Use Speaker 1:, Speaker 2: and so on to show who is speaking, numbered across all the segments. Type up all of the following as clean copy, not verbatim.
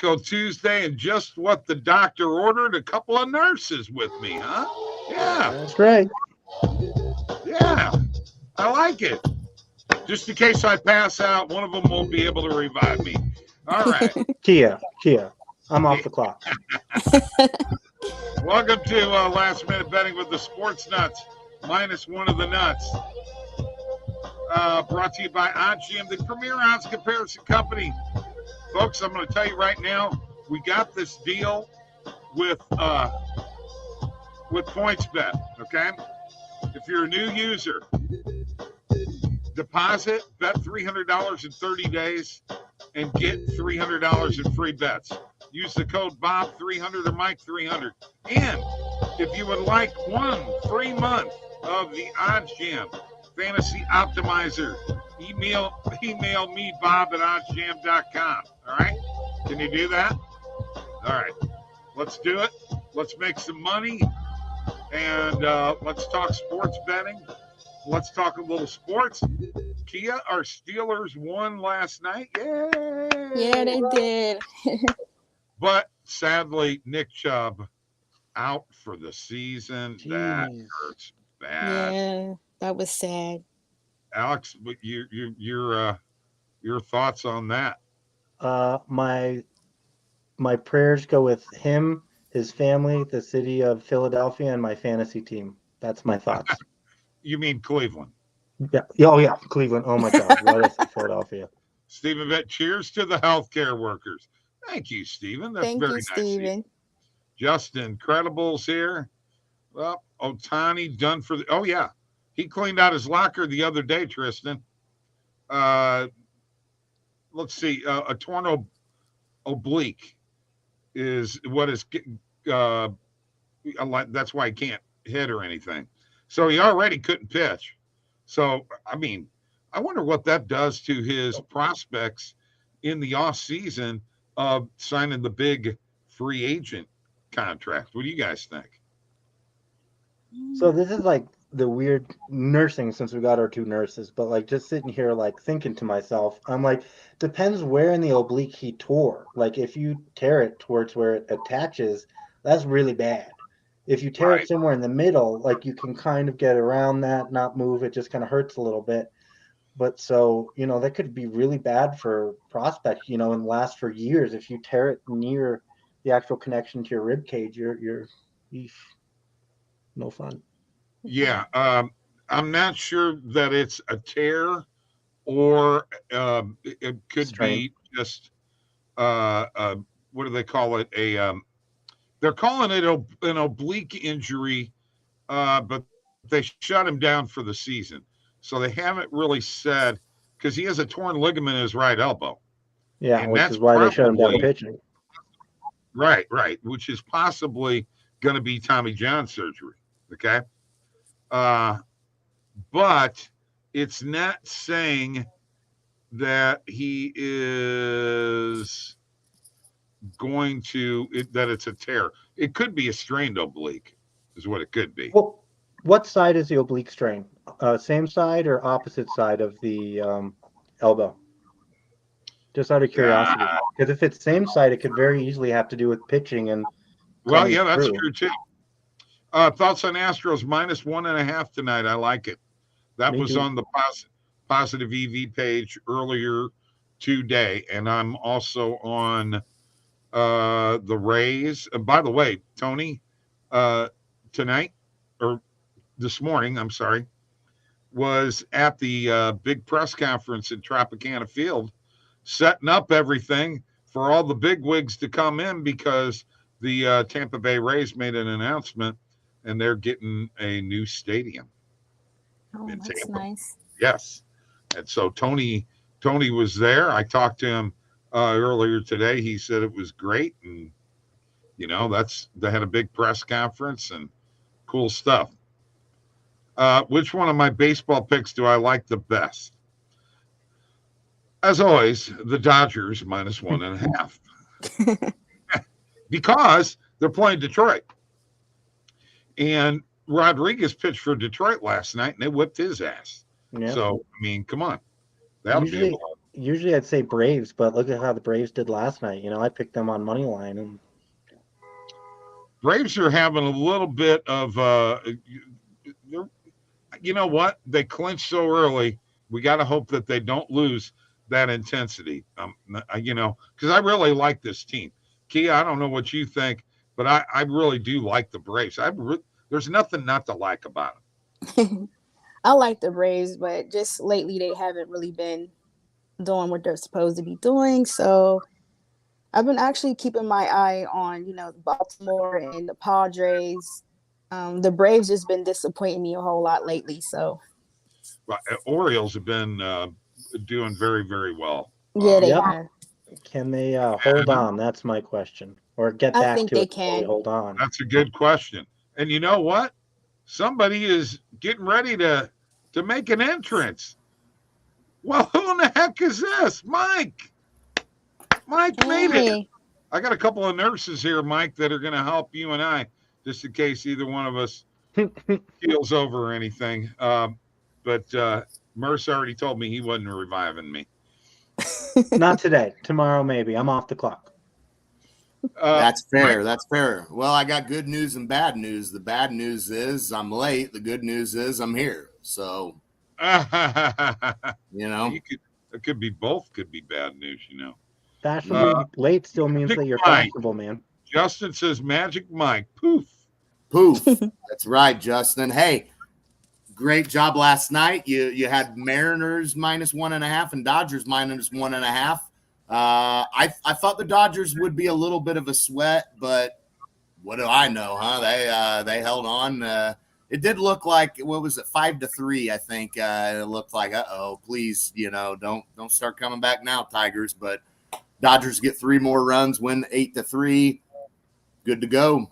Speaker 1: Taco Tuesday, and just what the doctor ordered, a couple of nurses with me, huh? Yeah.
Speaker 2: That's right.
Speaker 1: Yeah. I like it. Just in case I pass out, one of them won't be able to revive me. All right.
Speaker 2: Kia, I'm off the clock.
Speaker 1: Welcome to Last Minute Betting with the Sports Nuts, minus one of the nuts. Brought to you by OddsJam, the premier odds comparison company. Folks, I'm going to tell you right now, we got this deal with PointsBet, okay? If you're a new user, deposit, bet $300 in 30 days, and get $300 in free bets. Use the code BOB300 or Mike300. And if you would like 1 free month of the OddsJam Fantasy Optimizer, email me, bob@oddsjam.com. All right? Can you do that? All right. Let's do it. Let's make some money. And let's talk sports betting. Let's talk a little sports. Kia, our Steelers won last night. Yay!
Speaker 3: Yeah, they did.
Speaker 1: But sadly, Nick Chubb out for the season.
Speaker 2: Jeez.
Speaker 1: That hurts bad.
Speaker 3: Yeah, that was sad.
Speaker 1: Alex, your thoughts on that?
Speaker 2: My prayers go with him, his family, the city of Philadelphia, and my fantasy team. That's my thoughts.
Speaker 1: You mean Cleveland?
Speaker 2: Yeah. Oh yeah, Cleveland. Oh my God, what is Philadelphia?
Speaker 1: Stephen Vett, cheers to the healthcare workers. Thank you, Stephen. That's
Speaker 3: Thank
Speaker 1: very
Speaker 3: you,
Speaker 1: nice.
Speaker 3: Stephen.
Speaker 1: Justin, Credibles here. Well, Otani done for the. Oh yeah, he cleaned out his locker the other day, Tristan. Let's see, a torn oblique is what is. That's why he can't hit or anything. So he already couldn't pitch. So I mean, I wonder what that does to his prospects in the off season of signing the big free agent contract. What do you guys think?
Speaker 2: So this is like the weird nursing, since we got our two nurses, but like just sitting here like thinking to myself, I'm like, depends where in the oblique he tore. Like if you tear it towards where it attaches, that's really bad. If you tear it somewhere in the middle, like you can kind of get around that, not move, it just kind of hurts a little bit. But so, that could be really bad for prospects, and last for years. If you tear it near the actual connection to your rib cage, you're no fun.
Speaker 1: Yeah. I'm not sure that it's a tear or it could be just what do they call it? They're calling it an oblique injury, but they shut him down for the season. So they haven't really said, because he has a torn ligament in his right elbow.
Speaker 2: Yeah, and which is why they shut him down pitching.
Speaker 1: Right, which is possibly going to be Tommy John surgery, okay? But it's not saying that he is going to, that it's a tear. It could be a strained oblique is what it could be.
Speaker 2: Well, what side is the oblique strain? Same side or opposite side of the elbow? Just out of curiosity. Because if it's same side, it could very easily have to do with pitching and.
Speaker 1: Well, yeah, that's true too. Thoughts on Astros -1.5 tonight. I like it. That
Speaker 2: Me
Speaker 1: was
Speaker 2: too.
Speaker 1: on the positive EV page earlier today, and I'm also on the Rays. And by the way, Tony, tonight or this morning, I'm sorry, was at the big press conference in Tropicana Field, setting up everything for all the big wigs to come in because the Tampa Bay Rays made an announcement and they're getting a new stadium.
Speaker 3: Oh,
Speaker 1: in
Speaker 3: that's
Speaker 1: Tampa.
Speaker 3: nice.
Speaker 1: Yes. And so Tony was there. I talked to him earlier today. He said it was great. And, they had a big press conference and cool stuff. Which one of my baseball picks do I like the best? As always, the Dodgers -1.5. Because they're playing Detroit. And Rodriguez pitched for Detroit last night, and they whipped his ass.
Speaker 2: Yeah.
Speaker 1: So, I mean, come on. That'll be a lot.
Speaker 2: usually I'd say Braves, but look at how the Braves did last night. You know, I picked them on money line, and
Speaker 1: Braves are having a little bit of you know what? They clinched so early. We got to hope that they don't lose that intensity. You know, because I really like this team. Kia, I don't know what you think, but I really do like the Braves. There's nothing not to like about them.
Speaker 3: I like the Braves, but just lately they haven't really been doing what they're supposed to be doing. So I've been actually keeping my eye on, Baltimore and the Padres. The Braves just been disappointing me a whole lot lately. So
Speaker 1: Orioles have been doing very, very well.
Speaker 3: yeah, they
Speaker 2: yep.
Speaker 3: have.
Speaker 2: Can they hold on? That's my question. Or get
Speaker 3: I
Speaker 2: back
Speaker 3: think
Speaker 2: to
Speaker 3: they
Speaker 2: it before
Speaker 3: can.
Speaker 2: we hold on.
Speaker 1: That's a good question. And you know what? Somebody is getting ready to make an entrance. Well, who in the heck is this? Mike. Mike made it.
Speaker 3: Hey,
Speaker 1: I got a couple of nurses here, Mike, that are going to help you and I, just in case either one of us keels over or anything. But Merce already told me he wasn't reviving me.
Speaker 2: Not today. Tomorrow, maybe. I'm off the clock.
Speaker 4: That's fair.
Speaker 1: Mike,
Speaker 4: That's fair. Well, I got good news and bad news. The bad news is I'm late. The good news is I'm here. So, you know,
Speaker 1: it could be both. Could be bad news. You know.
Speaker 2: Fashionably late still means that you're
Speaker 1: Mike.
Speaker 2: fashionable, man.
Speaker 1: Justin says Magic Mike. Poof.
Speaker 4: poof. That's right, Justin. Hey, great job last night. You had Mariners -1.5 and Dodgers -1.5. I thought the Dodgers would be a little bit of a sweat, but what do I know, huh? They held on. It did look like, what was it, 5-3? I think it looked like, please, don't start coming back now, Tigers. But Dodgers get 3 more runs, win 8-3. Good to go.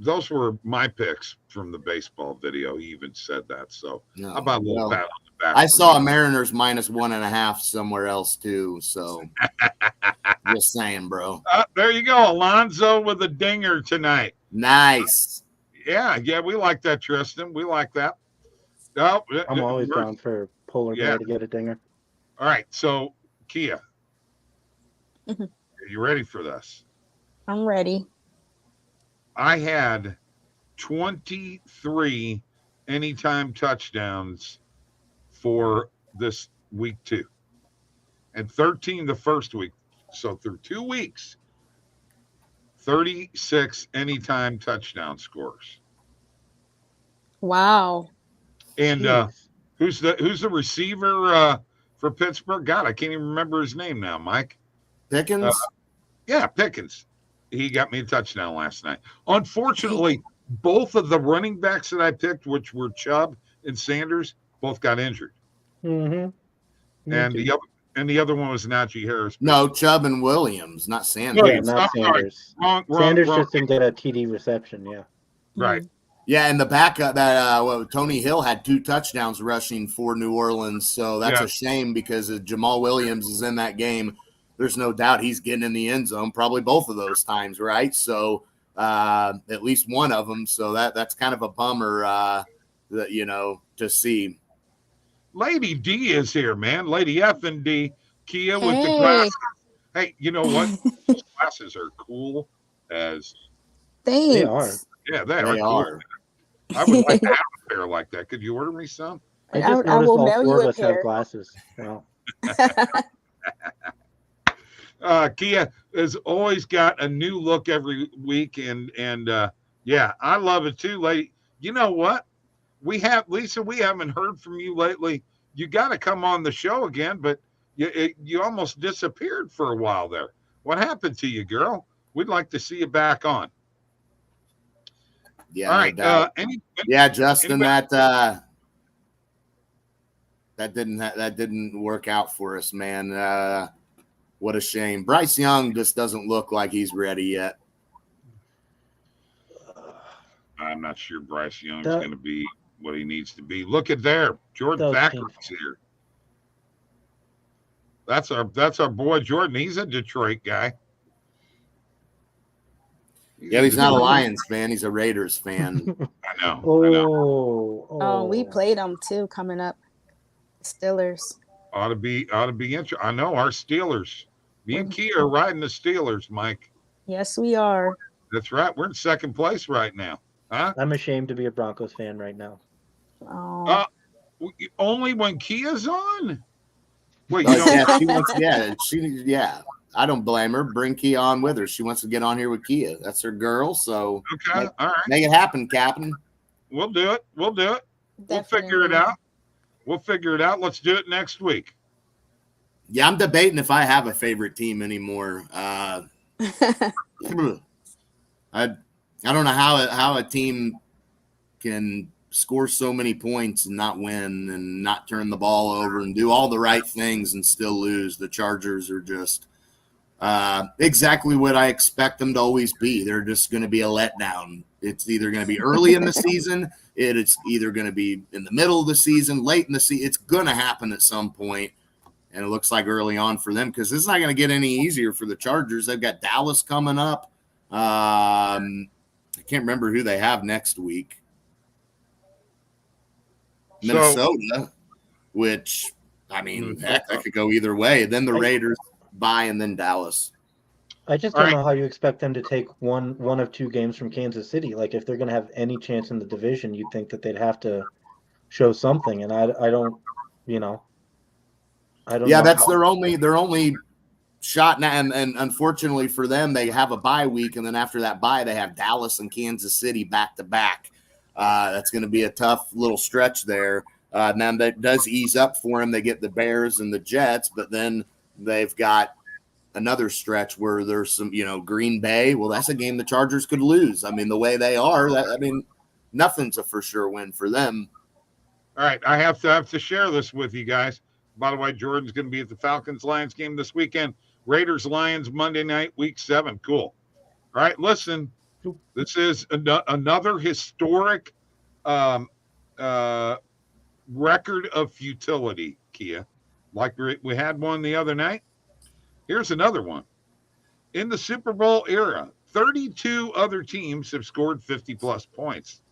Speaker 1: Those were my picks from the baseball video. He even said that. So
Speaker 4: No,
Speaker 1: how about a little pat on the back?
Speaker 4: I saw a Mariners -1.5 somewhere else too. So just saying, bro.
Speaker 1: There you go. Alonzo with a dinger tonight.
Speaker 4: Nice.
Speaker 1: Yeah, we like that, Tristan. We like that. Oh,
Speaker 2: I'm always down for Polar Bear to get a dinger.
Speaker 1: All right, so Kia,
Speaker 3: Mhm.
Speaker 1: are you ready for this?
Speaker 3: I'm ready.
Speaker 1: I had 23 anytime touchdowns for this week 2, and 13 the first week. So through 2 weeks, 36 anytime touchdown scores.
Speaker 3: Wow.
Speaker 1: And
Speaker 2: Jeez.
Speaker 1: who's the receiver for Pittsburgh? God, I can't even remember his name now, Mike.
Speaker 4: Pickens?
Speaker 1: Yeah, Pickens. He got me a touchdown last night. Unfortunately, both of the running backs that I picked, which were Chubb and Sanders, both got injured.
Speaker 2: Mm-hmm.
Speaker 1: And the other one was Najee Harris.
Speaker 4: No, Chubb and Williams, not Sanders.
Speaker 2: Yeah, not Sanders.
Speaker 1: Wrong.
Speaker 2: Sanders just didn't get a TD reception, yeah.
Speaker 1: Right.
Speaker 4: Yeah, and the backup that Tony Hill had 2 touchdowns rushing for New Orleans, so that's a shame because Jamal Williams is in that game. There's no doubt he's getting in the end zone, probably both of those times, right? So at least one of them. So that's kind of a bummer, to see.
Speaker 1: Lady D is here, man. Lady F and D. Kia with the glasses. Hey, you know what? Those glasses are cool as.
Speaker 3: Thanks.
Speaker 2: They are.
Speaker 1: Yeah, they are. Cool. I would like to have a pair like that. Could you order me some?
Speaker 2: I just noticed all 4 of us have glasses. Wow.
Speaker 1: Kia has always got a new look every week, and yeah, I love it too, lady. You know what? Lisa, we haven't heard from you lately. You got to come on the show again, but you almost disappeared for a while there. What happened to you, girl? We'd like to see you back on.
Speaker 4: Yeah.
Speaker 1: All right.
Speaker 4: Justin, that didn't work out for us, man. What a shame. Bryce Young just doesn't look like he's ready yet.
Speaker 1: I'm not sure Bryce Young's going to be what he needs to be. Look at there. Jordan Thackeray's here. That's our boy Jordan. He's a Detroit guy.
Speaker 4: Yeah, he's not a Lions fan. He's a Raiders fan.
Speaker 1: I know.
Speaker 3: Oh, we played them too coming up. Steelers.
Speaker 1: Ought to be interesting. I know our Steelers. Me and Kia are riding the Steelers, Mike.
Speaker 3: Yes, we are.
Speaker 1: That's right. We're in second place right now. Huh?
Speaker 2: I'm ashamed to be a Broncos fan right now.
Speaker 3: Oh.
Speaker 1: Only when Kia's on? Wait, you know,
Speaker 4: yeah, she wants. Yeah. I don't blame her. Bring Kia on with her. She wants to get on here with Kia. That's her girl. So
Speaker 1: okay, all right.
Speaker 4: Make it happen, Captain.
Speaker 1: We'll do it.
Speaker 3: Definitely.
Speaker 1: We'll figure it out. Let's do it next week.
Speaker 4: Yeah, I'm debating if I have a favorite team anymore. I don't know how a team can score so many points and not win and not turn the ball over and do all the right things and still lose. The Chargers are just exactly what I expect them to always be. They're just going to be a letdown. It's either going to be early in the season. It's either going to be in the middle of the season, late in the season. It's going to happen at some point. And it looks like early on for them because this is not going to get any easier for the Chargers. They've got Dallas coming up. I can't remember who they have next week. Minnesota, which, I mean, heck, that could go either way. Then the Raiders bye and then Dallas.
Speaker 2: I just don't know how you expect them to take one of two games from Kansas City. Like, if they're going to have any chance in the division, you'd think that they'd have to show something. And I don't, I don't know.
Speaker 4: That's their only shot now. And unfortunately for them, they have a bye week. And then after that bye, they have Dallas and Kansas City back to back. That's going to be a tough little stretch there. Now that does ease up for them. They get the Bears and the Jets, but then they've got another stretch where there's some, Green Bay. Well, that's a game the Chargers could lose. I mean, the way they are, nothing's a for sure win for them.
Speaker 1: All right, I have to share this with you guys. By the way, Jordan's going to be at the Falcons-Lions game this weekend. Raiders-Lions Monday night, week 7. Cool. All right, listen. This is another historic record of futility, Kia. Like we had one the other night. Here's another one. In the Super Bowl era, 32 other teams have scored 50-plus points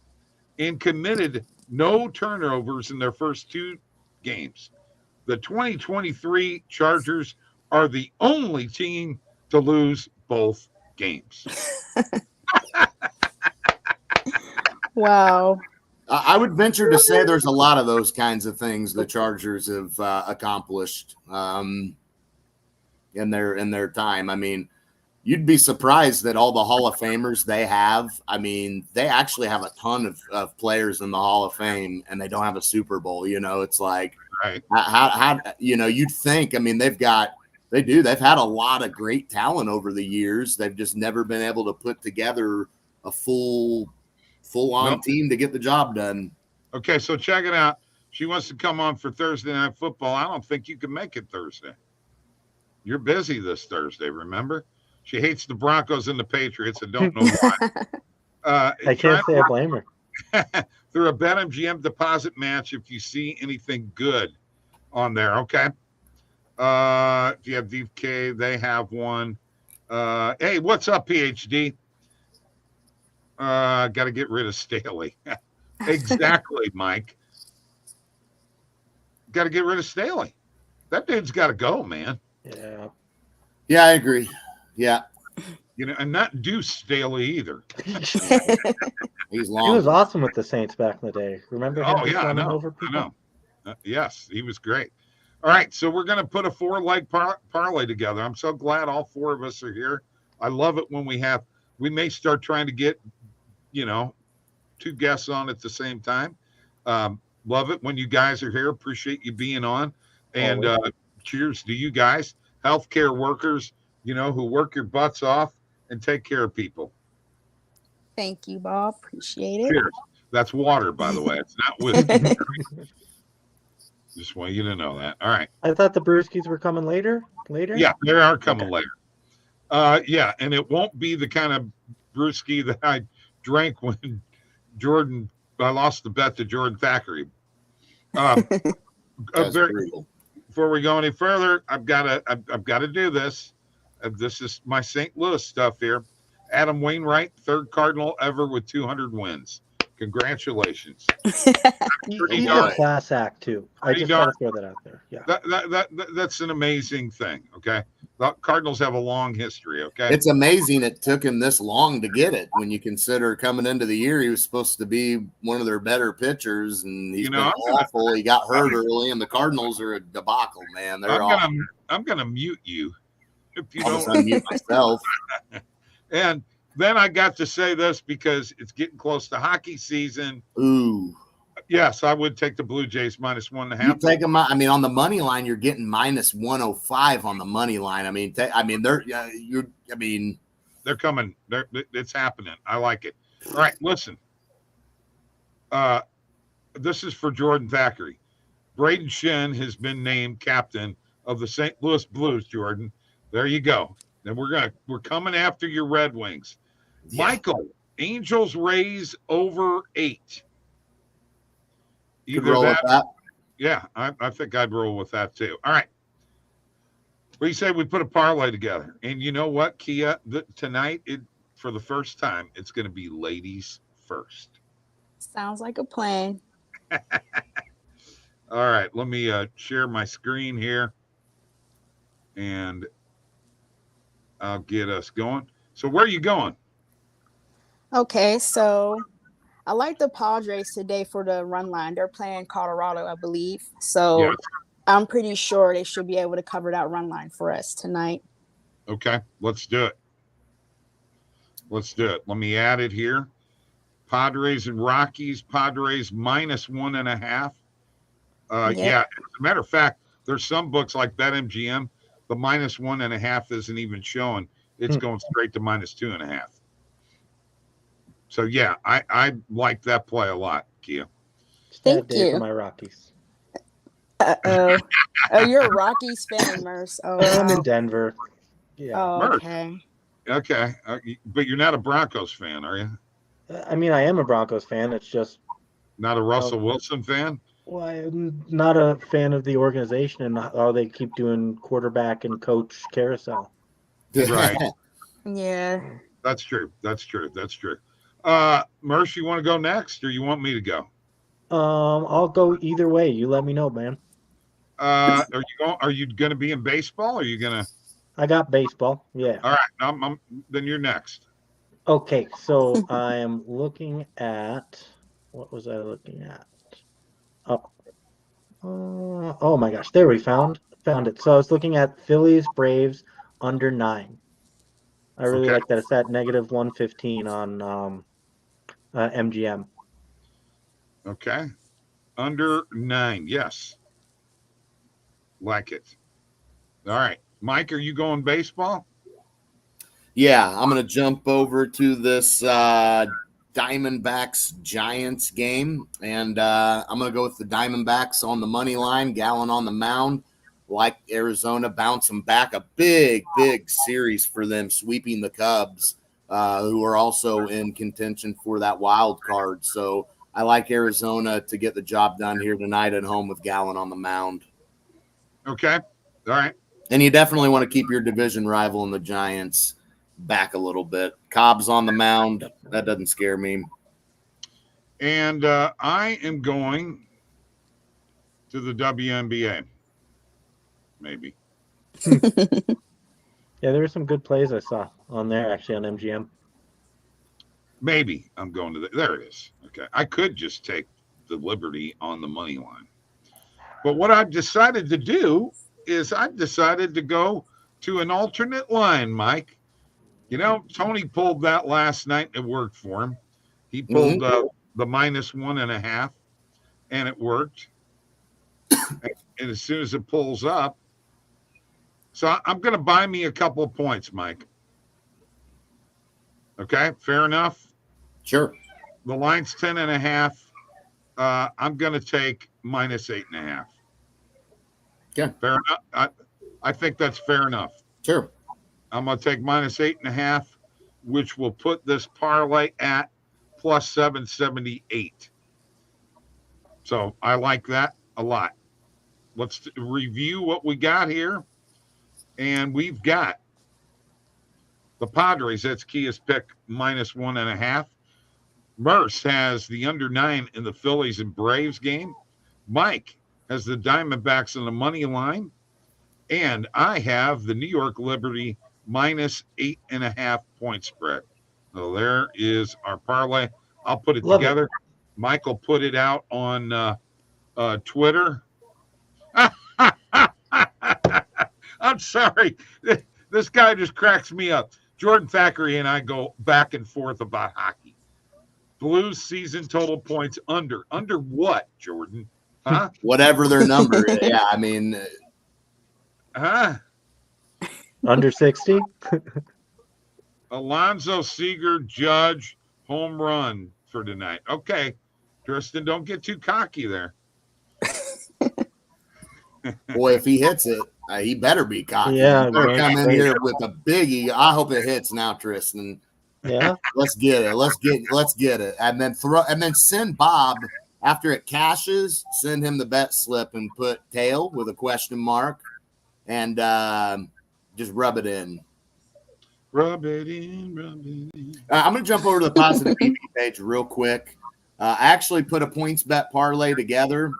Speaker 1: and committed no turnovers in their first 2 games. The 2023 Chargers are the only team to lose both games.
Speaker 3: Wow.
Speaker 4: I would venture to say there's a lot of those kinds of things the Chargers have accomplished in their time. I mean, you'd be surprised that all the Hall of Famers they have. I mean, they actually have a ton of players in the Hall of Fame, and they don't have a Super Bowl. It's like,
Speaker 1: right?
Speaker 4: How you'd think. I mean, they've had a lot of great talent over the years. They've just never been able to put together a full-on team to get the job done.
Speaker 1: Okay, so check it out. She wants to come on for Thursday Night Football. I don't think you can make it Thursday. You're busy this Thursday, remember? She hates the Broncos and the Patriots and don't know why.
Speaker 2: I can't say I blame her.
Speaker 1: Through a BetMGM deposit match if you see anything good on there, okay? If you have DK, they have one. Hey, what's up, PhD? Got to get rid of Staley. Exactly, Mike. Got to get rid of Staley. That dude's got to go, man.
Speaker 4: Yeah, I agree. Yeah.
Speaker 1: And not Deuce Staley either.
Speaker 4: He's long.
Speaker 2: He was awesome with the Saints back in the day. Remember him?
Speaker 1: Oh, yeah, I know. Yes, he was great. All right, so we're going to put a 4-leg parlay together. I'm so glad all 4 of us are here. I love it when we may start trying to get, 2 guests on at the same time. Love it when you guys are here. Appreciate you being on. And cheers to you guys, healthcare workers, who work your butts off and take care of people.
Speaker 3: Thank you, Bob. Appreciate it.
Speaker 1: Cheers. That's water, by the way. It's not whiskey. Just want you to know that. All right.
Speaker 2: I thought the brewskis were coming later.
Speaker 1: Yeah, they are coming later. Yeah, and it won't be the kind of brewski that I drank when I lost the bet to Jordan Thackeray. Before we go any further, I've got to do this. This is my St. Louis stuff here. Adam Wainwright, 3rd Cardinal ever with 200 wins. Congratulations.
Speaker 2: He's a class act too. I just got to throw that out there. Yeah.
Speaker 1: That's an amazing thing. Okay. The Cardinals have a long history. Okay.
Speaker 4: It's amazing it took him this long to get it when you consider coming into the year he was supposed to be one of their better pitchers, and he's been awful. He got hurt early, and the Cardinals are a debacle, man.
Speaker 1: I'm gonna mute you if you
Speaker 4: don't
Speaker 1: unmute
Speaker 4: myself.
Speaker 1: And then I got to say this because it's getting close to hockey season.
Speaker 4: Ooh.
Speaker 1: Yes, I would take the Blue Jays minus 1.5.
Speaker 4: You take them. I mean, on the money line, you're getting minus 105 on the money line. I mean,
Speaker 1: they're coming. It's happening. I like it. All right, listen. This is for Jordan Thackeray. Braden Shen has been named captain of the St. Louis Blues. Jordan, there you go. And we're coming after your Red Wings. Yeah. Michael, Angels Rays over 8.
Speaker 4: Either that.
Speaker 1: Yeah, I think I'd roll with that too. All right. We say we put a parlay together. And you know what, Kia? Tonight, for the first time, it's going to be ladies first.
Speaker 3: Sounds like a plan.
Speaker 1: All right. Let me share my screen here. And I'll get us going. So where are you going?
Speaker 3: Okay, so I like the Padres today for the run line. They're playing Colorado, I believe. So yeah. I'm pretty sure they should be able to cover that run line for us tonight.
Speaker 1: Okay, let's do it. Let me add it here. Padres and Rockies. Padres minus 1.5. Yeah, as a matter of fact, there's some books like BetMGM. The minus 1.5 isn't even showing. It's going straight to minus 2.5. So yeah, I like that play a lot, Kia.
Speaker 3: Thank you.
Speaker 2: For my Rockies.
Speaker 3: Oh, you're a Rockies fan, Merce. Oh,
Speaker 2: I'm in Denver. Yeah.
Speaker 3: Oh, okay.
Speaker 1: Okay, but you're not a Broncos fan, are you?
Speaker 2: I mean, I am a Broncos fan. It's just
Speaker 1: not a Russell Wilson fan.
Speaker 2: Well, I'm not a fan of the organization and how they keep doing quarterback and coach carousel.
Speaker 1: Right.
Speaker 3: Yeah.
Speaker 1: That's true. Merce, you want to go next, or you want me to go?
Speaker 2: I'll go either way. You let me know, man.
Speaker 1: Are you going to be in baseball? Or are you going to?
Speaker 2: I got baseball. Yeah.
Speaker 1: All right. Then you're next.
Speaker 2: Okay. So I am looking at. What was I looking at? Oh my gosh! There we found it. So I was looking at Phillies Braves under 9. I really like that. It's at negative 115 on MGM.
Speaker 1: Okay, under 9. Yes, like it. All right, Mike, are you going baseball?
Speaker 4: Yeah, I'm going to jump over to this Diamondbacks Giants game, and I'm going to go with the Diamondbacks on the money line, Gallen on the mound. Like Arizona bouncing back, a big series for them, sweeping the Cubs, who are also in contention for that wild card. So I like Arizona to get the job done here tonight at home with Gallen on the mound.
Speaker 1: Okay, all right.
Speaker 4: And you definitely want to keep your division rival in the Giants back a little bit. Cobb's on the mound. That doesn't scare me.
Speaker 1: And I am going to the WNBA. Maybe.
Speaker 2: Yeah, there were some good plays I saw on there, actually, on MGM.
Speaker 1: Maybe I'm going to there it is. Okay. I could just take the liberty on the money line. But what I've decided to do is I've decided to go to an alternate line, Mike. You know, Tony pulled that last night. It worked for him. He pulled the minus 1.5, and it worked. And as soon as it pulls up, so I'm going to buy me a couple of points, Mike. Okay, fair enough?
Speaker 4: Sure.
Speaker 1: The line's 10.5. I'm going to take minus 8.5.
Speaker 4: Yeah.
Speaker 1: Fair enough. I think that's fair enough.
Speaker 4: Sure.
Speaker 1: I'm going to take minus 8.5, which will put this parlay at plus 778. So I like that a lot. Let's review what we got here. And we've got the Padres. That's Kia's pick, minus 1.5. Merce has the under 9 in the Phillies and Braves game. Mike has the Diamondbacks on the money line. And I have the New York Liberty minus 8.5 point spread. So there is our parlay. I'll put it
Speaker 2: Love
Speaker 1: together. Michael put it out on Twitter. I'm sorry. This guy just cracks me up. Jordan Thackeray and I go back and forth about hockey. Blues season total points under. Under what, Jordan? Huh?
Speaker 4: Whatever their number is. Yeah, I mean.
Speaker 1: Huh?
Speaker 2: Under 60?
Speaker 1: Alonzo Seager, Judge, home run for tonight. Okay. Tristan, don't get too cocky there.
Speaker 4: Boy, if he hits it, he better be cocky.
Speaker 2: Yeah,
Speaker 4: he better
Speaker 2: man,
Speaker 4: come in
Speaker 2: great.
Speaker 4: here with a biggie. I hope it hits now, Tristan.
Speaker 2: Yeah.
Speaker 4: Let's get it. Let's get it. And then send Bob after it cashes, send him the bet slip and put tail with a question mark and just rub it in.
Speaker 1: Rub it in.
Speaker 4: I'm going to jump over to the positive PB page real quick. I actually put a PointsBet parlay together,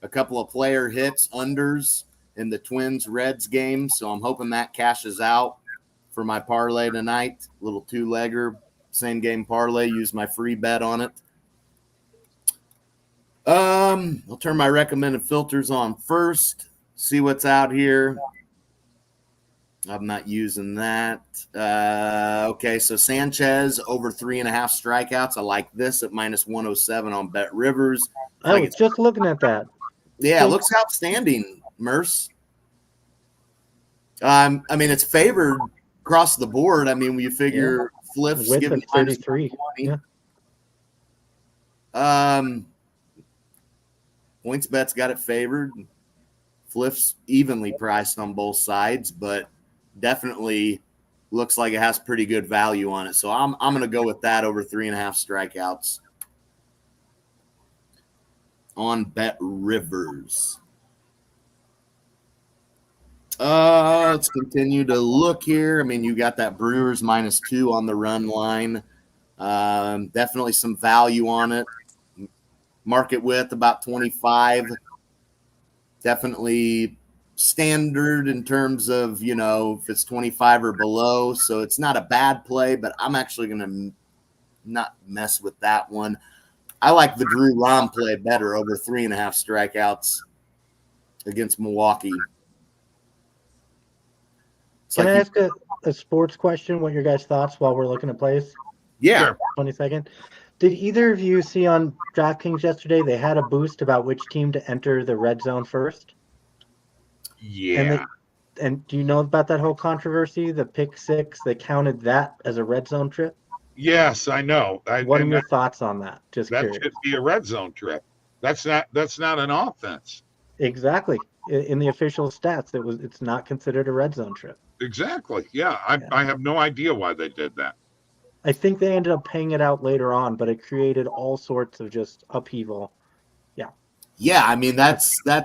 Speaker 4: a couple of player hits, unders in the Twins-Reds game, so I'm hoping that cashes out for my parlay tonight. Little two-legger, same-game parlay. Use my free bet on it. I'll turn my recommended filters on first, see what's out here. I'm not using that. Okay, so Sanchez over 3.5 strikeouts. I like this at minus 107 on Bet Rivers.
Speaker 2: I was just looking at that.
Speaker 4: Yeah, it looks outstanding, Merce. I mean, it's favored across the board. I mean, when you figure Fliff's
Speaker 2: With
Speaker 4: giving
Speaker 2: a 33. Yeah.
Speaker 4: PointsBet's got it favored. Fliff's evenly priced on both sides, but definitely looks like it has pretty good value on it. So I'm going to go with that over 3.5 strikeouts on Bet Rivers. Let's continue to look here. I mean, you got that Brewers -2 on the run line. Definitely some value on it. Market width about 25. Definitely standard in terms of, if it's 25 or below. So it's not a bad play, but I'm actually going to not mess with that one. I like the Drew Rom play better over 3.5 strikeouts against Milwaukee.
Speaker 2: Can I ask a sports question? What your guys' thoughts while we're looking at plays?
Speaker 4: Yeah.
Speaker 1: Sure.
Speaker 2: 22nd. Did either of you see on DraftKings yesterday they had a boost about which team to enter the red zone first?
Speaker 1: Yeah.
Speaker 2: And do you know about that whole controversy? The pick six, they counted that as a red zone trip?
Speaker 1: Yes, I know.
Speaker 2: What are your thoughts on that? Just
Speaker 1: that
Speaker 2: curious.
Speaker 1: should be a red zone trip. That's not an offense.
Speaker 2: Exactly. In the official stats, it's not considered a red zone trip.
Speaker 1: Exactly. Yeah. I have no idea why they did that.
Speaker 2: I think they ended up paying it out later on, but it created all sorts of just upheaval.
Speaker 4: Yeah, I mean, that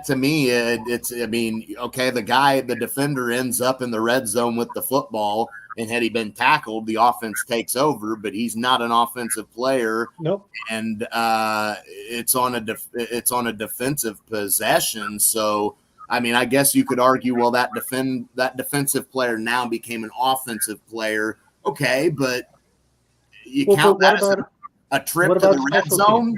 Speaker 4: to me, the defender ends up in the red zone with the football, and had he been tackled, the offense takes over, but he's not an offensive player.
Speaker 2: Nope.
Speaker 4: And it's on a defensive possession. So, I mean, I guess you could argue, well, that defensive player now became an offensive player. Okay, but you count that as a trip to the red zone?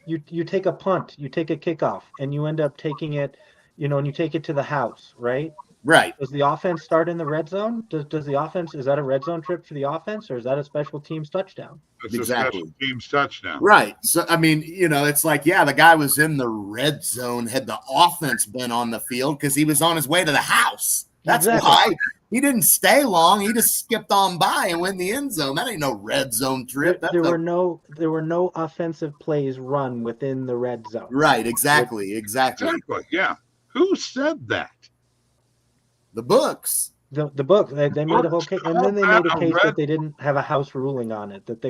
Speaker 2: You take a punt, you take a kickoff, and you end up taking it, and you take it to the house, right?
Speaker 4: Right.
Speaker 2: Does the offense start in the red zone? Does the offense, is that a red zone trip for the offense, or is that a special teams touchdown?
Speaker 1: It's
Speaker 4: Exactly.
Speaker 1: a special teams touchdown.
Speaker 4: Right. So, I mean, it's like, yeah, the guy was in the red zone had the offense been on the field because he was on his way to the house. That's why he didn't stay long. He just skipped on by and went in the end zone. That ain't no red zone trip.
Speaker 2: There were no offensive plays run within the red zone.
Speaker 4: Right. Exactly.
Speaker 1: Yeah. Who said that?
Speaker 4: The books.
Speaker 2: The book. They made a whole case, and then they made a case that they didn't have a house ruling on it. That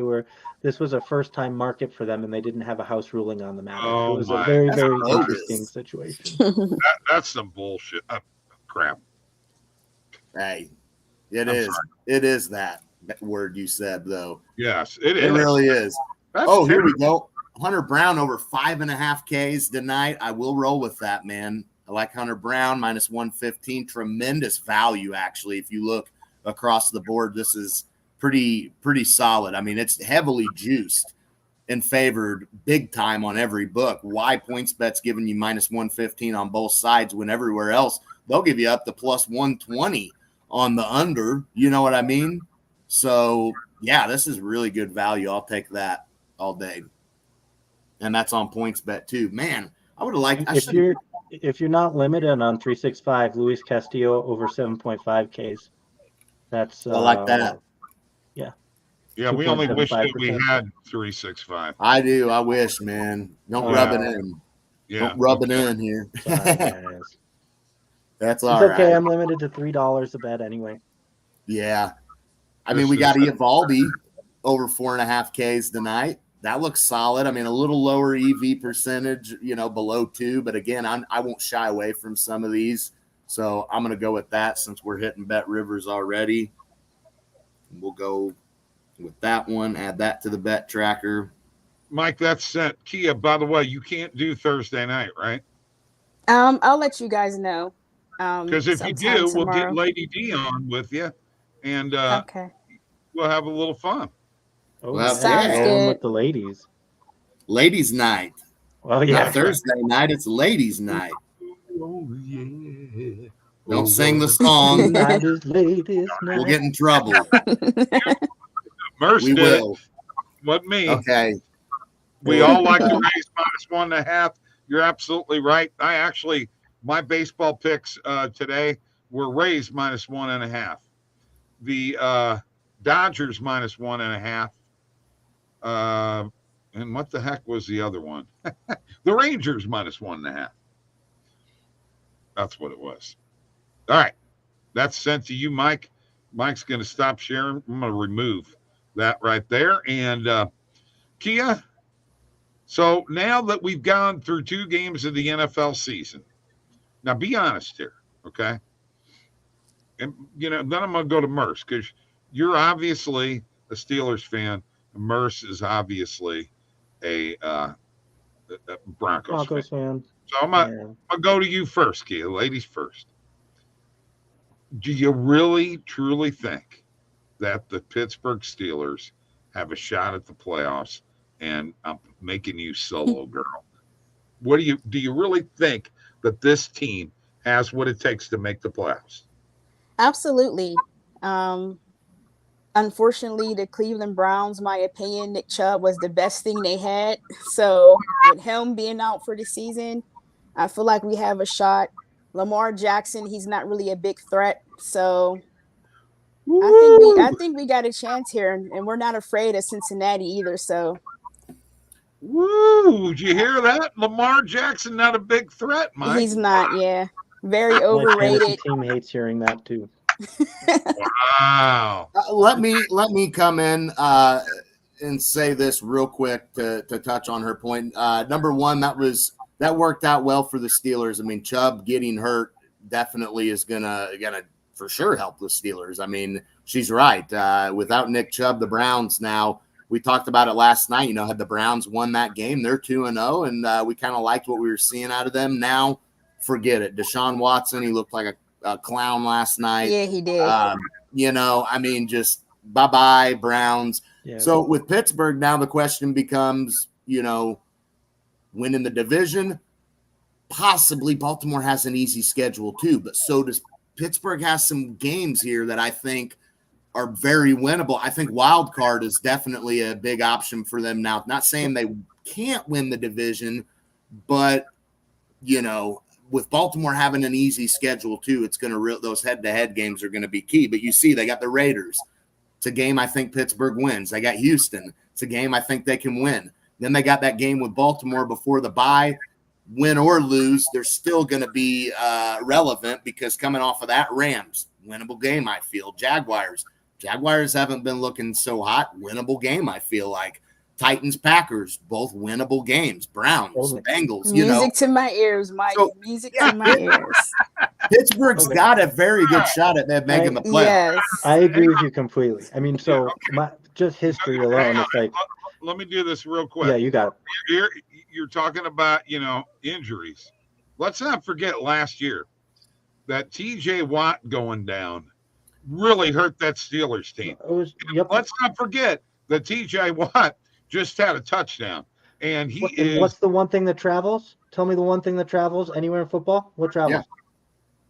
Speaker 2: this was a first time market for them, and they didn't have a house ruling on the matter. It was a very, very interesting situation.
Speaker 1: That's some bullshit. Crap.
Speaker 4: Hey, it is. It is that word you said, though.
Speaker 1: Yes, it is.
Speaker 4: It really is.
Speaker 1: That's
Speaker 4: Oh, here we
Speaker 1: terrible.
Speaker 4: go. Hunter Brown over 5.5 Ks tonight. I will roll with that, man. I like Hunter Brown minus 115. Tremendous value, actually. If you look across the board, this is pretty solid. I mean, it's heavily juiced and favored big time on every book. Why PointsBet's giving you minus 115 on both sides when everywhere else they'll give you up to plus 120 on the under? You know what I mean? So, yeah, this is really good value. I'll take that all day. And that's on PointsBet too. Man, I would have liked.
Speaker 2: If you're not limited on 365, Luis Castillo over 7.5 Ks. That's
Speaker 4: I like that.
Speaker 2: Yeah.
Speaker 1: Yeah, we only wish that we
Speaker 2: 2.75%.
Speaker 1: had 365.
Speaker 4: I do. I wish, man. Don't rub it in.
Speaker 1: Yeah.
Speaker 4: Don't rub it in here.
Speaker 2: Sorry, guys.
Speaker 4: That's
Speaker 2: It's
Speaker 4: all
Speaker 2: okay.
Speaker 4: right.
Speaker 2: I'm limited to $3 a bet anyway.
Speaker 4: Yeah. I mean, we got Evaldi over 4.5 Ks tonight. That looks solid. I mean, a little lower EV percentage, below 2. But again, I won't shy away from some of these. So I'm going to go with that since we're hitting Bet Rivers already. We'll go with that one. Add that to the bet tracker.
Speaker 1: Mike, that's sent. Kia, by the way, you can't do Thursday night, right?
Speaker 3: I'll let you guys know.
Speaker 1: Because if you do, we'll get Lady D on with you, and
Speaker 3: okay,
Speaker 1: we'll have a little fun.
Speaker 2: Oh,
Speaker 4: Well,
Speaker 3: sounds
Speaker 4: yeah.
Speaker 2: Going
Speaker 3: good.
Speaker 2: with the ladies.
Speaker 4: Ladies' night.
Speaker 2: Well, yeah.
Speaker 4: Not Thursday night. It's ladies' night.
Speaker 1: Oh, yeah.
Speaker 4: Don't sing the song.
Speaker 2: Tonight is ladies' night.
Speaker 4: We'll get in trouble.
Speaker 1: Merce
Speaker 4: We
Speaker 1: did.
Speaker 4: will.
Speaker 1: What me?
Speaker 4: Okay.
Speaker 1: We all like to raise minus 1.5. You're absolutely right. My baseball picks today were raised minus 1.5. The Dodgers minus 1.5. And what the heck was the other one? The Rangers minus 1.5. That's what it was. All right. That's sent to you, Mike. Mike's going to stop sharing. I'm going to remove that right there. And Kia, so now that we've gone through 2 games of the NFL season, now be honest here, okay? And, then I'm going to go to Merce because you're obviously a Steelers fan. Merce is obviously a Broncos fan. So I'm going to go to you first, Kia. Ladies first. Do you really, truly think that the Pittsburgh Steelers have a shot at the playoffs? And I'm making you solo, girl. Do you really think that this team has what it takes to make the playoffs?
Speaker 3: Absolutely. Unfortunately, the Cleveland Browns, my opinion, Nick Chubb was the best thing they had. So with him being out for the season, I feel like we have a shot. Lamar Jackson, he's not really a big threat. So I think we got a chance here, and we're not afraid of Cincinnati either. So.
Speaker 1: Woo! Did you hear that? Lamar Jackson, not a big threat, Mike.
Speaker 3: He's not, yeah. Very overrated.
Speaker 2: My fantasy team hates hearing that too.
Speaker 1: Wow.
Speaker 4: Let me come in and say this real quick to touch on her point. Number one, that worked out well for the Steelers. I mean, Chubb getting hurt definitely is gonna for sure help the Steelers. I mean, she's right. Without Nick Chubb, the Browns now. We talked about it last night. Had the Browns won that game, they're 2-0, and we kind of liked what we were seeing out of them. Now, forget it. Deshaun Watson, he looked like a clown last night.
Speaker 3: Yeah, he did.
Speaker 4: I mean, just bye-bye, Browns.
Speaker 2: Yeah.
Speaker 4: So with Pittsburgh, now the question becomes, winning the division. Possibly Baltimore has an easy schedule too, but so does Pittsburgh. Has some games here that I think are very winnable. I think wild card is definitely a big option for them now. Not saying they can't win the division, but with Baltimore having an easy schedule too, it's going to those head-to-head games are going to be key. But you see, they got the Raiders. It's a game I think Pittsburgh wins. They got Houston. It's a game I think they can win. Then they got that game with Baltimore before the bye. Win or lose, they're still going to be relevant because coming off of that, Rams, winnable game, I feel. Jaguars haven't been looking so hot. Winnable game, I feel like. Titans, Packers, both winnable games. Browns, Bengals,
Speaker 3: Music to my ears, Mike.
Speaker 4: So,
Speaker 3: music to my ears.
Speaker 4: Pittsburgh's got a very good shot at making the playoffs.
Speaker 3: Yes.
Speaker 2: I agree with you completely. I mean, so just history alone, it's like
Speaker 1: let me do this real quick.
Speaker 2: Yeah, you got it.
Speaker 1: You're talking about, injuries. Let's not forget last year that TJ Watt going down really hurt that Steelers team.
Speaker 2: Yep.
Speaker 1: Let's not forget that TJ Watt just had a touchdown. And
Speaker 2: what's the one thing that travels? Tell me the one thing that travels anywhere in football. What travels?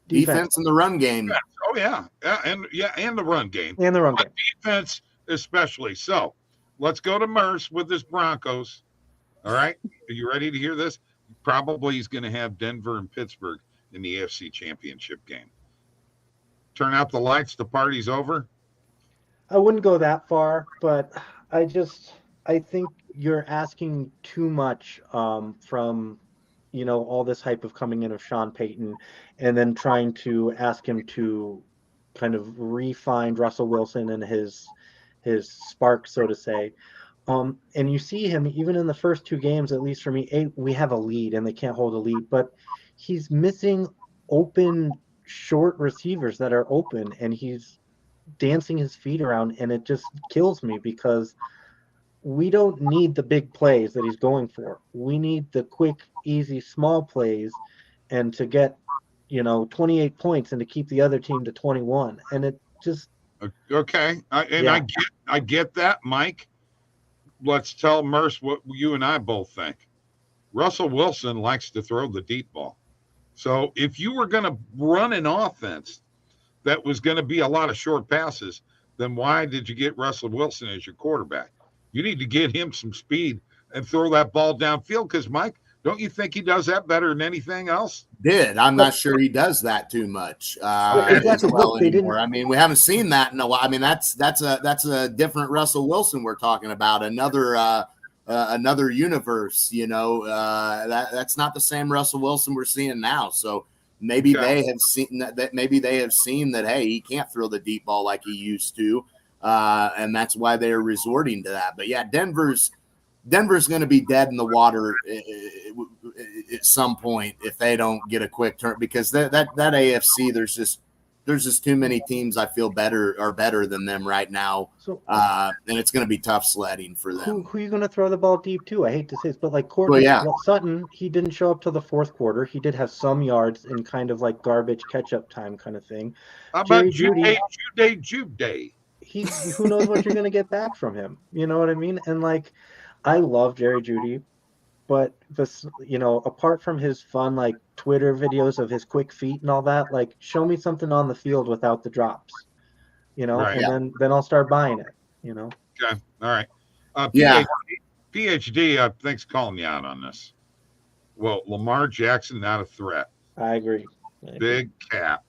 Speaker 4: Defense and the run game.
Speaker 1: Oh yeah, and the run game.
Speaker 2: And the run game.
Speaker 1: Defense especially. So let's go to Merce with his Broncos. All right, are you ready to hear this? Probably he's going to have Denver and Pittsburgh in the AFC Championship game. Turn out the lights. The party's over.
Speaker 2: I wouldn't go that far, but I think you're asking too much from all this hype of coming in of Sean Payton and then trying to ask him to kind of refine Russell Wilson and his spark, so to say. And you see him even in the first two games, at least for me, we have a lead and they can't hold a lead, but he's missing open short receivers that are open and he's dancing his feet around, and it just kills me because we don't need the big plays that he's going for. We need the quick, easy, small plays and to get, 28 points and to keep the other team to 21. And it just...
Speaker 1: Okay. I get that, Mike. Let's tell Merce what you and I both think. Russell Wilson likes to throw the deep ball. So if you were going to run an offense that was going to be a lot of short passes, then why did you get Russell Wilson as your quarterback? You need to get him some speed and throw that ball downfield because, Mike, don't you think he does that better than anything else?
Speaker 4: I'm not sure he does that too much
Speaker 2: exactly.
Speaker 4: Anymore. I mean, we haven't seen that in a while. I mean, that's a different Russell Wilson we're talking about. Another universe, that's not the same Russell Wilson we're seeing now. So maybe they have seen that. Maybe they have seen that. Hey, he can't throw the deep ball like he used to, and that's why they are resorting to that. But yeah, Denver's going to be dead in the water at some point if they don't get a quick turn, because that AFC there's just too many teams I feel are better than them right now. So, and it's going to be tough sledding for them.
Speaker 2: Who are you going to throw the ball deep to? I hate to say this, but like Sutton, he didn't show up till the fourth quarter. He did have some yards in kind of like garbage catch-up time kind of thing.
Speaker 1: How about Jude Day?
Speaker 2: Who knows what you're going to get back from him? You know what I mean? And like, I love Jerry Jeudy, but this, apart from his fun like Twitter videos of his quick feet and all that, like show me something on the field without the drops,
Speaker 1: right.
Speaker 2: And then I'll start buying it,
Speaker 1: Okay, all right. PhD, thanks for calling me out on this. Well, Lamar Jackson not a threat.
Speaker 2: I agree.
Speaker 1: Big cap.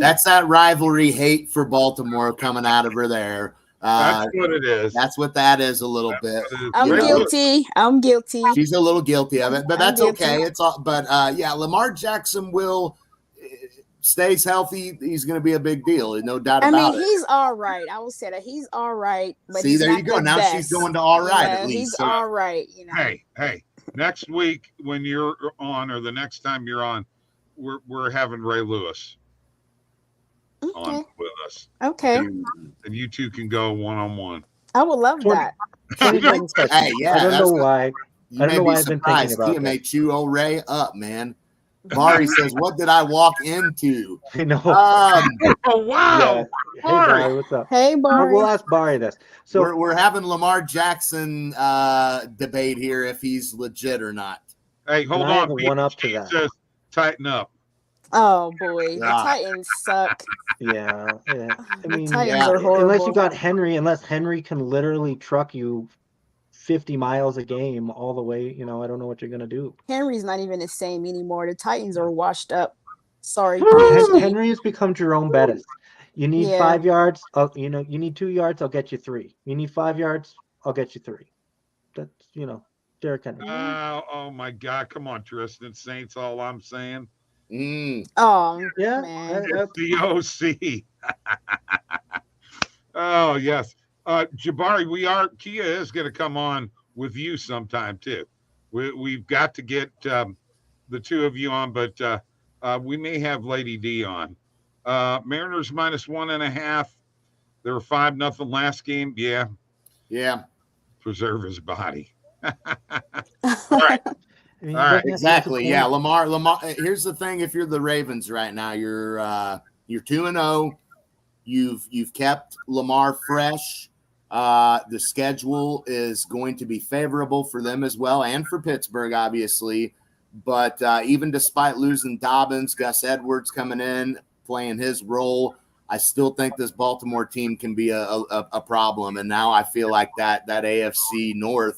Speaker 4: That's that rivalry hate for Baltimore coming out of her there.
Speaker 1: That's what it is.
Speaker 4: That's what that is a little bit.
Speaker 3: I'm guilty.
Speaker 4: She's a little guilty of it, but that's okay. It's all. But Lamar Jackson will stays healthy. He's going to be a big deal. No doubt about it.
Speaker 3: He's all right. I will say that he's all right. But
Speaker 4: see, there you go. Now
Speaker 3: best.
Speaker 4: She's going to all right. At least.
Speaker 3: He's all right.
Speaker 1: Hey, next week when you're on, or the next time you're on, we're having Ray Lewis on with us.
Speaker 3: Okay.
Speaker 1: And you two can go one-on-one.
Speaker 3: I would love that.
Speaker 4: Hey, yeah.
Speaker 2: I don't know why.
Speaker 4: I don't know why I've been thinking about it. He chew old Ray up, man. Mari says, "What did I walk into?"
Speaker 2: I know.
Speaker 1: Oh wow!
Speaker 2: Yeah. Hey, Barry, what's up?
Speaker 3: Hey, Barry.
Speaker 2: We'll ask Barry this. So
Speaker 4: we're having Lamar Jackson debate here if he's legit or not.
Speaker 1: Hey, hold on.
Speaker 2: I have a one up to that.
Speaker 1: Says, tighten up.
Speaker 3: Oh boy, the Titans suck.
Speaker 2: Yeah. I mean,
Speaker 3: Titans are horrible.
Speaker 2: Unless you got Henry, unless Henry can literally truck you 50 miles a game all the way, I don't know what you're gonna do.
Speaker 3: Henry's not even the same anymore. The Titans are washed up. Sorry.
Speaker 2: Henry has become Jerome Bettis. You need 5 yards. You need 2 yards. I'll get you 3. You need 5 yards. I'll get you 3. That's Derrick Henry.
Speaker 1: Oh my God! Come on, Tristan. Saints. All I'm saying.
Speaker 3: Oh
Speaker 2: yeah,
Speaker 3: man.
Speaker 1: The OC. Oh yes. Jabari, Kia is going to come on with you sometime too. We've got to get the two of you on, but we may have Lady D on. Mariners -1.5. They were 5-0 last game. Yeah.
Speaker 4: Yeah.
Speaker 1: Preserve his body. All right.
Speaker 2: I mean,
Speaker 1: All right.
Speaker 4: Exactly. Yeah. Lamar. Here's the thing. If you're the Ravens right now, you're 2-0. You've kept Lamar fresh. The schedule is going to be favorable for them as well, and for Pittsburgh, obviously. But even despite losing Dobbins, Gus Edwards coming in, playing his role, I still think this Baltimore team can be a problem. And now I feel like that AFC North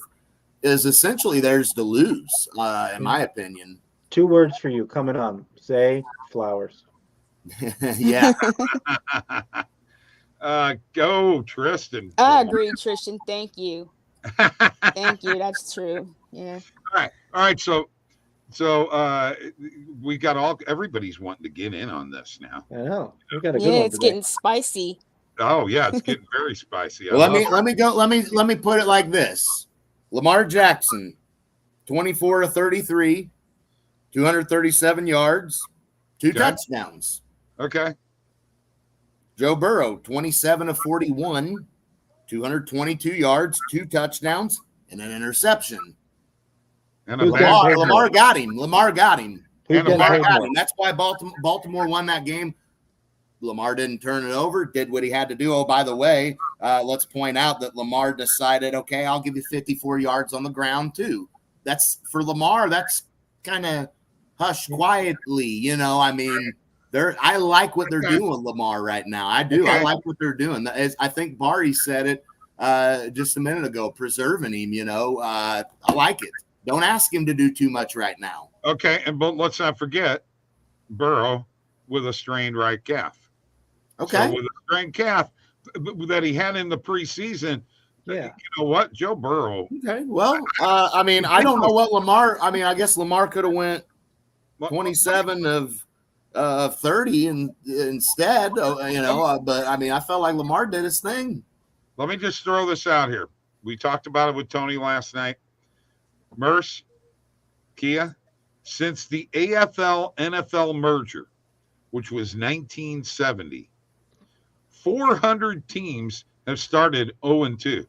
Speaker 4: is essentially theirs to lose, in my opinion.
Speaker 2: 2 words for you coming on. Zay Flowers.
Speaker 4: Yeah.
Speaker 1: Go, Tristan.
Speaker 3: I agree, Tristan. Thank you. Thank you. That's true. Yeah.
Speaker 1: All right. So we got everybody's wanting to get in on this now.
Speaker 2: I know. We got a good
Speaker 3: Yeah,
Speaker 2: one
Speaker 3: it's
Speaker 2: today.
Speaker 3: getting spicy.
Speaker 1: Oh yeah, it's getting very spicy.
Speaker 4: Well, let me put it like this. Lamar Jackson, 24 of 33, 237 yards, 2 touchdowns.
Speaker 1: Okay.
Speaker 4: Joe Burrow, 27 of 41, 222 yards, 2 touchdowns, and an interception.
Speaker 1: And
Speaker 4: Lamar got him.
Speaker 2: Paid
Speaker 4: That's why Baltimore won that game. Lamar didn't turn it over, did what he had to do. Oh, by the way, let's point out that Lamar decided, okay, I'll give you 54 yards on the ground too. That's for Lamar. That's kind of hush quietly, I mean, I like what they're doing, Lamar, right now. I do.
Speaker 1: Okay.
Speaker 4: I like what they're doing. I think Barry said it just a minute ago, preserving him, I like it. Don't ask him to do too much right now.
Speaker 1: Okay, but let's not forget Burrow with a strained right calf.
Speaker 4: Okay.
Speaker 1: So with a strained calf that he had in the preseason,
Speaker 2: Yeah.
Speaker 1: you know what? Joe Burrow.
Speaker 4: Okay. Well, I mean, I don't know what Lamar. I mean, I guess Lamar could have went 27 of 30 instead. But I mean, I felt like Lamar did his thing.
Speaker 1: Let me just throw this out here. We talked about it with Tony last night. Merce, Kia, since the AFL-NFL merger, which was 1970, 400 teams have started 0-2.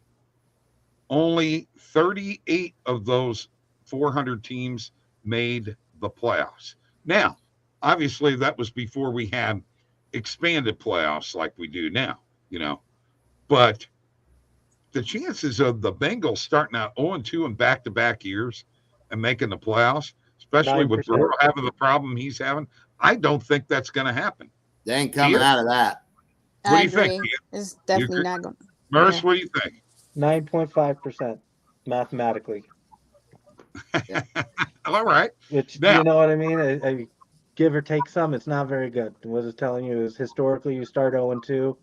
Speaker 1: Only 38 of those 400 teams made the playoffs. Now, obviously, that was before we had expanded playoffs like we do now, But the chances of the Bengals starting out 0-2 in back-to-back years and making the playoffs, especially 9%. With Burrow having the problem he's having, I don't think that's going to happen.
Speaker 4: They ain't coming out of that.
Speaker 1: What do you think?
Speaker 3: It's definitely not going to.
Speaker 1: Merce, what do you think?
Speaker 2: 9.5% mathematically.
Speaker 1: All right.
Speaker 2: Which, you know what I mean? I give or take some, it's not very good. What I was telling you is historically you start 0-2.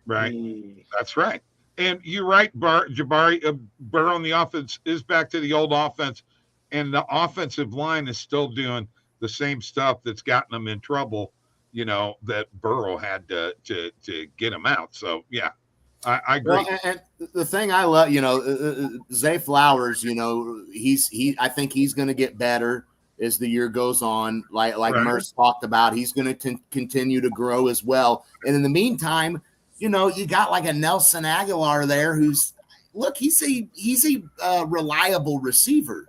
Speaker 1: Right. That's right. And you're right, Jabari. Burrow on the offense is back to the old offense, and the offensive line is still doing the same stuff that's gotten them in trouble, that Burrow had to get him out. So, yeah, I agree.
Speaker 4: Well, and the thing I love, Zay Flowers, I think he's going to get better as the year goes on. Like right. Merce talked about, he's going to continue to grow as well. And in the meantime, you got like a Nelson Aguilar there he's a reliable receiver,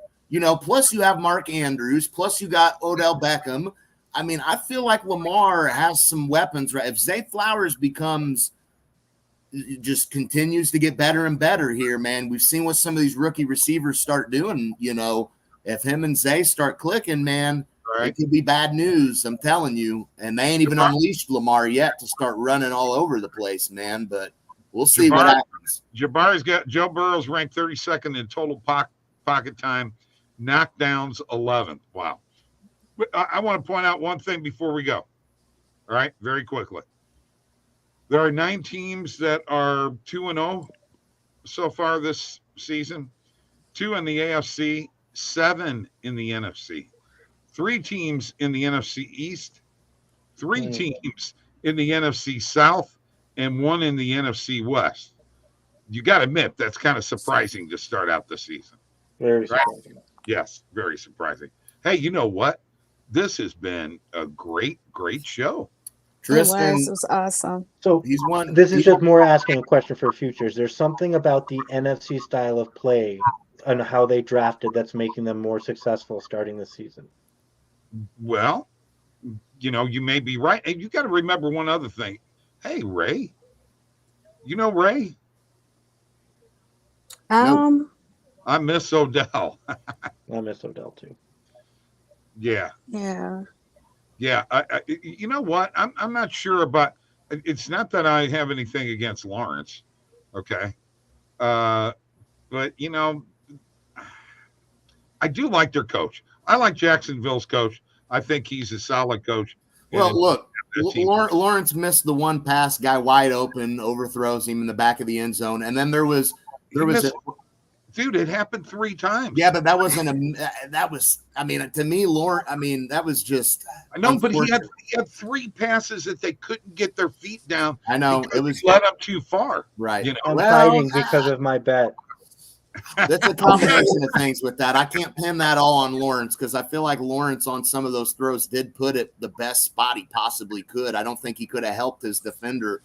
Speaker 4: plus you have Mark Andrews, plus you got Odell Beckham. I mean, I feel like Lamar has some weapons, right? If Zay Flowers just continues to get better and better here, man, we've seen what some of these rookie receivers start doing, if him and Zay start clicking, man, right. It could be bad news, I'm telling you. And they ain't even unleashed Lamar yet to start running all over the place, man. But we'll see what happens.
Speaker 1: Jabari's got Joe Burrow's ranked 32nd in total pocket time, knockdowns 11th. Wow. But I want to point out one thing before we go. All right, very quickly. There are 9 teams that are 2-0 so far this season, 2 in the AFC, 7 in the NFC. 3 teams in the NFC East, 3 teams in the NFC South, and 1 in the NFC West. You got to admit, that's kind of surprising to start out the season.
Speaker 2: Very surprising.
Speaker 1: Right? Yes, very surprising. Hey, you know what? This has been a great, great show.
Speaker 4: Tristan,
Speaker 3: It was awesome.
Speaker 2: So
Speaker 4: he's one.
Speaker 2: this is just more asking a question for futures. There's something about the NFC style of play and how they drafted that's making them more successful starting this season.
Speaker 1: Well, you may be right. And you got to remember one other thing. Hey, Ray. You know Ray? I miss Odell.
Speaker 2: I miss Odell too.
Speaker 1: Yeah.
Speaker 3: Yeah.
Speaker 1: Yeah. You know what? I'm not sure about. It's not that I have anything against Lawrence. Okay. But I do like their coach. I like Jacksonville's coach. I think he's a solid coach.
Speaker 4: Well, look, Lawrence missed the one pass, guy wide open, overthrows him in the back of the end zone, and then there was
Speaker 1: dude, it happened 3 times.
Speaker 4: Yeah, but that wasn't to me, Lawrence. That was just.
Speaker 1: I know, but he had 3 passes that they couldn't get their feet down.
Speaker 4: I know it was
Speaker 1: led up too far.
Speaker 4: Right.
Speaker 2: I'm fighting because of my bet.
Speaker 4: That's a combination of things with that. I can't pin that all on Lawrence because I feel like Lawrence on some of those throws did put it the best spot he possibly could. I don't think he could have helped his defender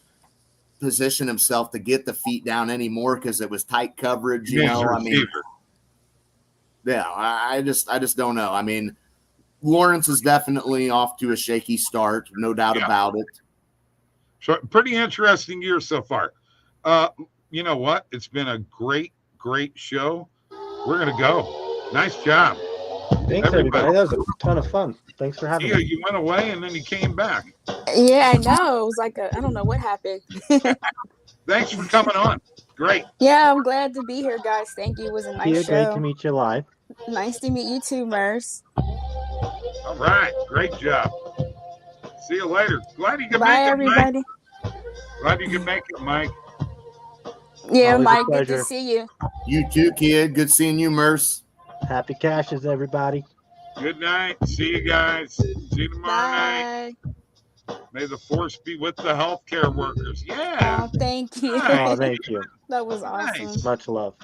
Speaker 4: position himself to get the feet down anymore because it was tight coverage. I just don't know. I mean, Lawrence is definitely off to a shaky start, no doubt about it.
Speaker 1: So pretty interesting year so far. You know what? It's been a great show. We're gonna go. Nice job.
Speaker 2: Thanks everybody. That was a ton of fun. Thanks for having me.
Speaker 1: You went away and then you came back.
Speaker 3: Yeah, I know. It was like I don't know what happened.
Speaker 1: Thanks for coming on. Great.
Speaker 3: Yeah, I'm glad to be here, guys. Thank you. It was a nice show.
Speaker 2: Great to meet you live.
Speaker 3: Nice to meet you too, Merce.
Speaker 1: All right. Great job. See you later. Glad you could
Speaker 3: Bye,
Speaker 1: make it,
Speaker 3: everybody.
Speaker 1: Mike. Glad you could make it, Mike.
Speaker 3: Yeah,
Speaker 2: Always
Speaker 3: Mike, good to see you.
Speaker 4: You too, kid. Good seeing you, Merce.
Speaker 2: Happy cashes, everybody.
Speaker 1: Good night. See you guys. See you tomorrow night. May the force be with the healthcare workers. Yeah.
Speaker 3: Oh, thank you.
Speaker 2: Oh, thank you.
Speaker 3: That was awesome.
Speaker 1: Nice.
Speaker 2: Much love.